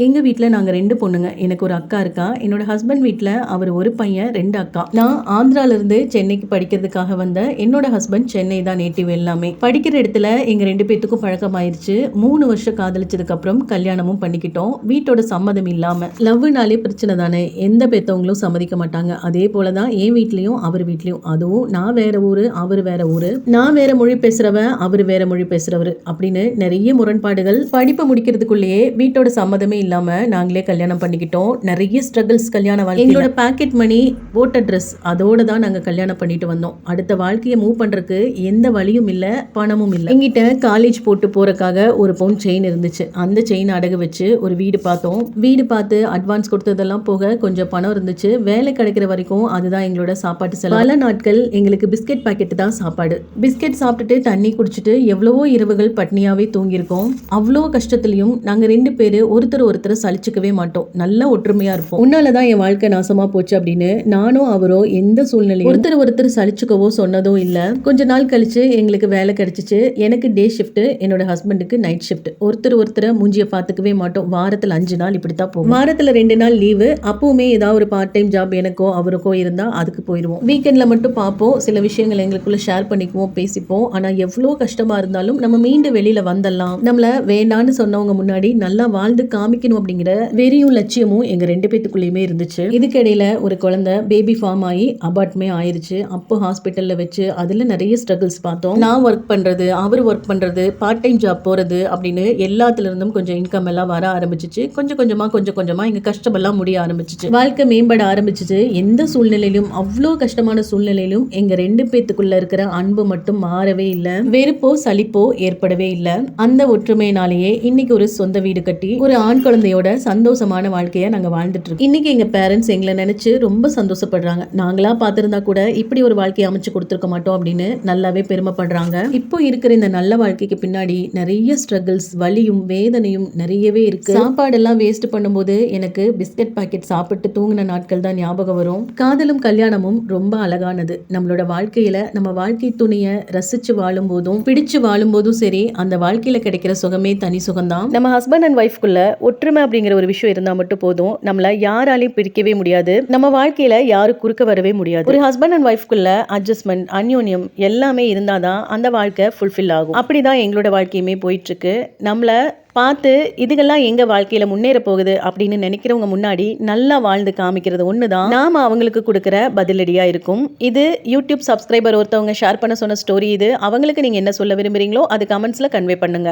எங்கள் வீட்டில் நாங்கள் 2 பொண்ணுங்க. எனக்கு ஒரு அக்கா இருக்கா. என்னோட ஹஸ்பண்ட் வீட்டில் அவர் ஒரு பையன், 2 அக்கா. நான் ஆந்திராவிலேருந்து சென்னைக்கு படிக்கிறதுக்காக வந்தேன். என்னோட ஹஸ்பண்ட் சென்னை தான் நேட்டிவ் எல்லாமே. படிக்கிற இடத்துல எங்கள் 2 பேத்துக்கும் பழக்கமாயிருச்சு. 3 வருஷம் காதலிச்சதுக்கப்புறம் கல்யாணமும் பண்ணிக்கிட்டோம். வீட்டோட சம்மதம் இல்லாமல். லவ்னாலே பிரச்சனை தானே, எந்த பெற்றவங்களும் சம்மதிக்க மாட்டாங்க. அதே போல தான் என் வீட்லேயும் அவர் வீட்லேயும். அதுவும் நான் வேற ஊர், அவர் வேற ஊர், நான் வேற மொழி பேசுகிறவன், அவர் வேற மொழி பேசுகிறவர் அப்படின்னு நிறைய முரண்பாடுகள். படிப்பை முடிக்கிறதுக்குள்ளேயே வீட்டோட சம்மதமே இல்லாம நாங்களே கல்யாணம் பண்ணிக்கிட்டோம். நிறைய ஸ்ட்ரகிள்ஸ் கல்யாண வாழ்க்கை. எங்களோட பாக்கெட் மணி, ஓட்ட ட்ரெஸ், அதோட தான் நாங்க கல்யாணம் பண்ணிட்டு வந்தோம். அடுத்த வாழ்க்கையை மூவ் பண்றதுக்கு எந்த வழியும் இல்ல, பணமும் இல்ல. எங்கிட்ட காலேஜ் போட்டு போறதுக்காக ஒரு பவுன் செயின் இருந்துச்சு. அந்த செயின் அடகு வச்சு ஒரு வீடு பார்த்தோம். வீடு பார்த்து அட்வான்ஸ் கொடுத்ததெல்லாம் போக கொஞ்சம் பணம் இருந்துச்சு. வேலை கிடைக்கிற வரைக்கும் அதுதான் எங்களோட சாப்பாட்டு செலவு. பல நாட்கள் எங்களுக்கு பிஸ்கெட் பாக்கெட் தான் சாப்பாடு. பிஸ்கெட் சாப்பிட்டுட்டு தண்ணி குடிச்சிட்டு எவ்வளவோ இரவுகள் பட்னியாவே தூங்கியிருக்கோம். அவ்வளோ கஷ்டத்துலயும் நாங்க 2 பேரு ஒருத்தர் சலிச்சுக்கவே மாட்டோம். நல்ல ஒற்றுமையா இருப்போம். உன்னாலதான் என் வாழ்க்கை நாசமா போச்சு அப்படின்னு நானும் அவரோ எந்த சூழ்நிலையும் ஒருத்தர் சலிச்சுக்கவோ சொன்னதோ இல்ல. கொஞ்ச நாள் கழிச்சு எங்களுக்கு வேலை கிடைச்சிச்சு. எனக்கு டே ஷிஃப்ட், என்னோட ஹஸ்பண்டுக்கு நைட் ஷிஃப்ட். ஒருத்தர் மூஞ்சிய பாத்துக்கவே மாட்டோம். வாரத்துல 5 நாள் இப்படித்தான் போகும். வாரத்துல 2 நாள் லீவு. அப்பவுமே ஏதாவது ஒரு பார்ட் டைம் ஜாப் எனக்கோ அவருக்கோ இருந்தா அதுக்கு போயிருவோம். வீக்கெண்ட்ல மட்டும் பார்ப்போம். சில விஷயங்கள் எங்களுக்குள்ள ஷேர் பண்ணிக்குவோம், பேசிப்போம். ஆனா எவ்வளவு கஷ்டமா இருந்தாலும் நம்ம மீண்டு வெளியில வந்தலாம். நம்மள வேண்டான்னு சொன்னவங்க முன்னாடி நல்லா வாழ்ந்து காமிக்கணும் அப்படிங்கிற வெறியும் லட்சியமும் எங்க 2 பேத்துக்குள்ளேயுமே இருந்துச்சு. இதுக்கிடையில ஒரு குழந்தை பேபி ஃபார்ம் ஆகி அபார்ட்மே ஆயிருச்சு. அப்போ ஹாஸ்பிட்டல்ல வச்சு அதுல நிறைய ஸ்ட்ரகிள்ஸ் பார்த்தோம். நான் ஒர்க் பண்றது, அவர் ஒர்க் பண்றது, பார்ட் டைம் ஜாப் போறது அப்படின்னு எல்லாத்துல இருந்தும் கொஞ்சம் இன்கம் எல்லாம் வர ஆரம்பிச்சிச்சு. கொஞ்சம் கொஞ்சமா எங்க கஷ்டமெல்லாம் முடிய ஆரம்பிச்சிச்சு. வாழ்க்கை மேம்பட ஆரம்பிச்சிச்சு. எந்த சூழ்நிலையிலும், அவ்வளோ கஷ்டமான சூழ்நிலையிலும் எங்க 2 பேத்துக்குள்ள இருக்கிற அன்பு மட்டும் மாறவே இல்லை. வெறுப்போ சலிப்போ ஏற்படவே இல்லை. அந்த ஒற்றுமையினாலேயே இன்னைக்கு ஒரு சொந்த வீடு கட்டி ஒரு ஆண் குழந்தையோட சந்தோஷமான வாழ்க்கையை நாங்க வாழ்ந்துட்டு இருக்கோம். இன்னைக்கு எங்க பேரண்ட்ஸ் எங்களை நினைச்சு ரொம்ப சந்தோஷப்படுறாங்க. நாங்களா பார்த்திருந்தா கூட இப்படி ஒரு வாழ்க்கையை அமைச்சு கொடுத்துருக்க மாட்டோம் அப்படின்னு நல்லாவே பெருமைப்படுறாங்க. இப்போ இருக்கிற இந்த நல்ல வாழ்க்கைக்கு பின்னாடி நிறைய ஸ்ட்ரகிள்ஸ், வலியும் வேதனையும் நிறையவே இருக்கு. சாப்பாடெல்லாம் வேஸ்ட் பண்ணும்போது எனக்கு பிஸ்கட் பாக்கெட் சாப்பிட்டு தூங்கின நாட்கள் தான் ஞாபகம் வரும். காதலும் கல்யாணமும் ரொம்ப அழகானது. நம்மளோட வாழ்க்கையில நம்ம வாழ்க்கை துணையை ரசிச்சு வாழும் போதும் பிடிச்சு வாழும் போதும் சரி, அந்த வாழ்க்கையில கிடைக்கிற சுகமே தனி சுகம்தான். நம்ம ஹஸ்பண்ட் அண்ட் ஒய்ஃப்குள்ள ஒற்றுமை அப்படிங்கிற ஒரு விஷயம் இருந்தா மட்டும் போதும். நம்மள யாராலையும் பிரிக்கவே முடியாது. நம்ம வாழ்க்கையில யாரும் குறுக்க வரவே முடியாது. ஒரு ஹஸ்பண்ட் அண்ட் ஒய்ஃப்குள்ள அட்ஜஸ்ட்மெண்ட், அந்யோன்யம் எல்லாமே இருந்தாதான் அந்த வாழ்க்கை ஃபுல்ஃபில் ஆகும். அப்படிதான் எங்களோட வாழ்க்கையுமே போயிட்டு இருக்கு. நம்மள பார்த்து இதுகெல்லாம் எங்க வாழ்க்கையில முன்னேற போகுது அப்படின்னு நினைக்கிறவங்க முன்னாடி நல்லா வாழ்ந்து காமிக்கிறது ஒண்ணுதான் நாம அவங்களுக்கு கொடுக்கிற பதிலடியா இருக்கும். இது யூடியூப் சப்ஸ்கிரைபர் ஒருத்தவங்க ஷேர் பண்ண சொன்ன ஸ்டோரி. இது அவங்களுக்கு நீங்க என்ன சொல்ல விரும்புறீங்களோ அது கமெண்ட்ஸ்ல கன்வே பண்ணுங்க.